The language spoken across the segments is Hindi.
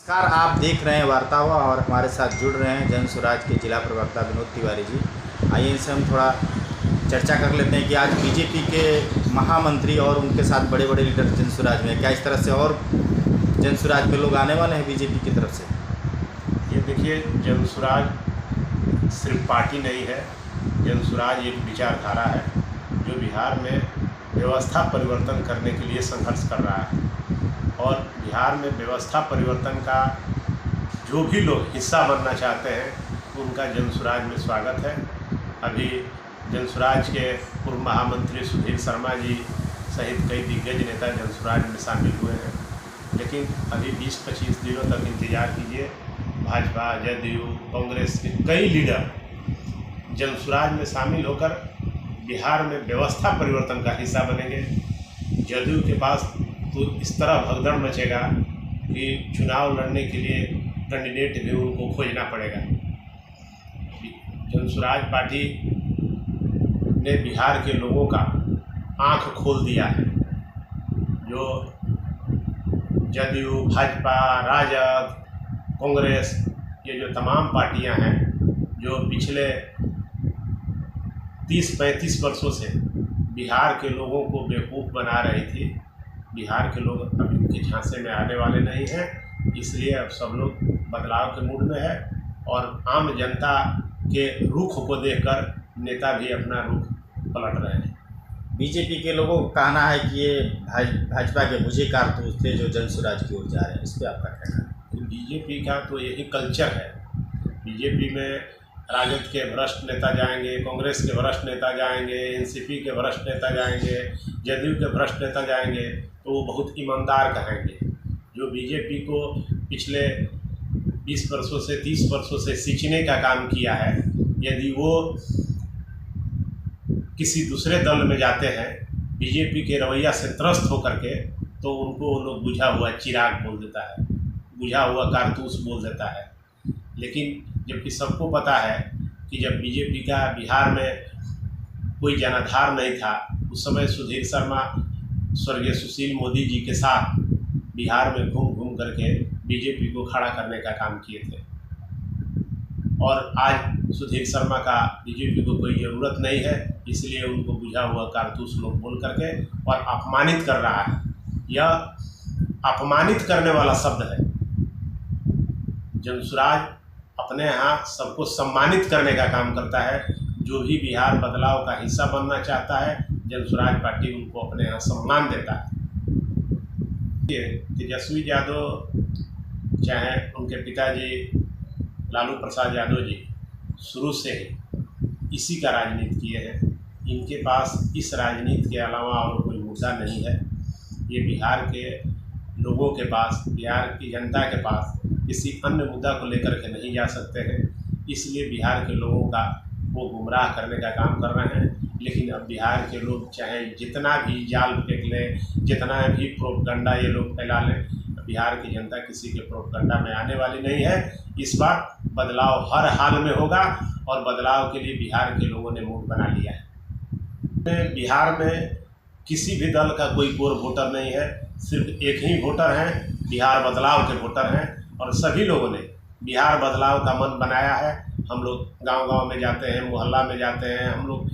नमस्कार, आप देख रहे हैं वार्तावा और हमारे साथ जुड़ रहे हैं जन स्वराज के जिला प्रवक्ता विनोद तिवारी जी। आइए इनसे हम थोड़ा चर्चा कर लेते हैं कि आज बीजेपी के महामंत्री और उनके साथ बड़े बड़े लीडर जन स्वराज में क्या इस तरह से और जन स्वराज में लोग आने वाले हैं बीजेपी की तरफ से। ये देखिए, जन स्वराज सिर्फ पार्टी नहीं है, जन स्वराज एक विचारधारा है जो बिहार में व्यवस्था परिवर्तन करने के लिए संघर्ष कर रहा है। और बिहार में व्यवस्था परिवर्तन का जो भी लोग हिस्सा बनना चाहते हैं उनका जन स्वराज में स्वागत है। अभी जन स्वराज के पूर्व महामंत्री सुधीर शर्मा जी सहित कई दिग्गज नेता जन स्वराज में शामिल हुए हैं, लेकिन अभी 20-25 दिनों तक इंतज़ार कीजिए। भाजपा, जदयू, कांग्रेस के कई लीडर जन स्वराज में शामिल होकर बिहार में व्यवस्था परिवर्तन का हिस्सा बनेंगे। जदयू के पास तो इस तरह भगदड़ मचेगा कि चुनाव लड़ने के लिए कैंडिडेट भी उनको खोजना पड़ेगा। जन स्वराज पार्टी ने बिहार के लोगों का आंख खोल दिया है। जो जदयू, भाजपा, राजद, कांग्रेस, ये जो तमाम पार्टियां हैं जो पिछले 30-35 वर्षों से बिहार के लोगों को बेवकूफ़ बना रही थी, बिहार के लोग अभी उनके झांसे में आने वाले नहीं हैं। इसलिए अब सब लोग बदलाव के मूड में है और आम जनता के रुख को देखकर नेता भी अपना रुख पलट रहे हैं। बीजेपी के लोगों का कहना है कि ये भाजपा के बुझे कारतूस थे जो जन स्वराज की ओर जा रहे हैं। इस पर आपका कहना है? बीजेपी का तो यही कल्चर है। बीजेपी में राजद के भ्रष्ट नेता जाएंगे, कांग्रेस के भ्रष्ट नेता जाएंगे, एनसीपी के भ्रष्ट नेता जाएंगे, जदयू के भ्रष्ट नेता जाएंगे तो वो बहुत ईमानदार कहेंगे। जो बीजेपी को पिछले 20 वर्षों से 30 वर्षों से सींचने का काम किया है, यदि वो किसी दूसरे दल में जाते हैं बीजेपी के रवैया से त्रस्त होकर के, तो उनको वो लोग बुझा हुआ चिराग बोल देता है, बुझा हुआ कारतूस बोल देता है। लेकिन जबकि सबको पता है कि जब बीजेपी का बिहार में कोई जनाधार नहीं था, उस समय सुधीर शर्मा स्वर्गीय सुशील मोदी जी के साथ बिहार में घूम घूम करके बीजेपी को खड़ा करने का काम किए थे। और आज सुधीर शर्मा का बीजेपी को कोई ज़रूरत नहीं है, इसलिए उनको बुझा हुआ कारतूस लोग बोल करके और अपमानित कर रहा है। यह अपमानित करने वाला शब्द है। जन स्वराज अपने यहाँ सबको सम्मानित करने का काम करता है। जो भी बिहार बदलाव का हिस्सा बनना चाहता है, जन स्वराज पार्टी उनको अपने यहाँ सम्मान देता है। तेजस्वी यादव चाहे उनके पिताजी लालू प्रसाद यादव जी शुरू से ही इसी का राजनीति किए हैं। इनके पास इस राजनीति के अलावा और कोई मुद्दा नहीं है। ये बिहार के लोगों के पास, बिहार की जनता के पास किसी अन्य मुद्दा को लेकर के नहीं जा सकते हैं। इसलिए बिहार के लोगों का वो गुमराह करने का काम कर रहे हैं। लेकिन अब बिहार के लोग चाहे जितना भी जाल फेंक लें, जितना भी प्रोपगंडा ये लोग फैला लें, बिहार की जनता किसी के प्रोपगंडा में आने वाली नहीं है। इस बार बदलाव हर हाल में होगा और बदलाव के लिए बिहार के लोगों ने मूड बना लिया है। बिहार में किसी भी दल का कोई कोर वोटर नहीं है, सिर्फ एक ही वोटर हैं, बिहार बदलाव के वोटर हैं। और सभी लोगों ने बिहार बदलाव का मन बनाया है। हम लोग गांव-गांव में जाते हैं, मोहल्ला में जाते हैं, हम लोग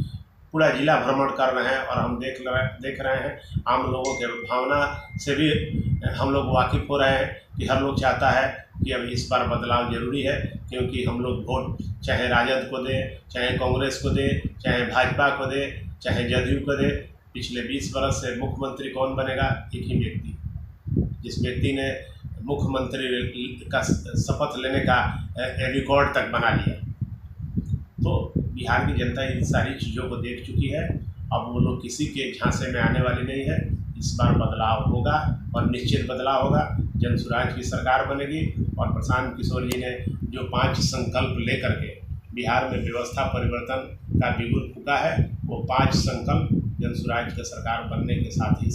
पूरा जिला भ्रमण कर रहे हैं और हम देख रहे हैं। आम लोगों के भावना से भी हम लोग वाकिफ़ हो रहे हैं कि हर लोग चाहता है कि अब इस बार बदलाव ज़रूरी है, क्योंकि हम लोग वोट चाहे राजद को दें, चाहे कांग्रेस को दें, चाहे भाजपा को दें, चाहे जदयू को दें। पिछले 20 वर्ष से मुख्यमंत्री कौन बनेगा? एक ही व्यक्ति, जिस व्यक्ति ने मुख्यमंत्री का शपथ लेने का रिकॉर्ड तक बना लिया। तो बिहार की जनता इन सारी चीज़ों को देख चुकी है। अब वो लोग किसी के झांसे में आने वाली नहीं है। इस बार बदलाव होगा और निश्चित बदलाव होगा। जन स्वराज की सरकार बनेगी और प्रशांत किशोर जी ने जो 5 संकल्प लेकर के बिहार में व्यवस्था परिवर्तन का बिगुल फूंका है, वो 5 संकल्प जन स्वराज की सरकार बनने के साथ ही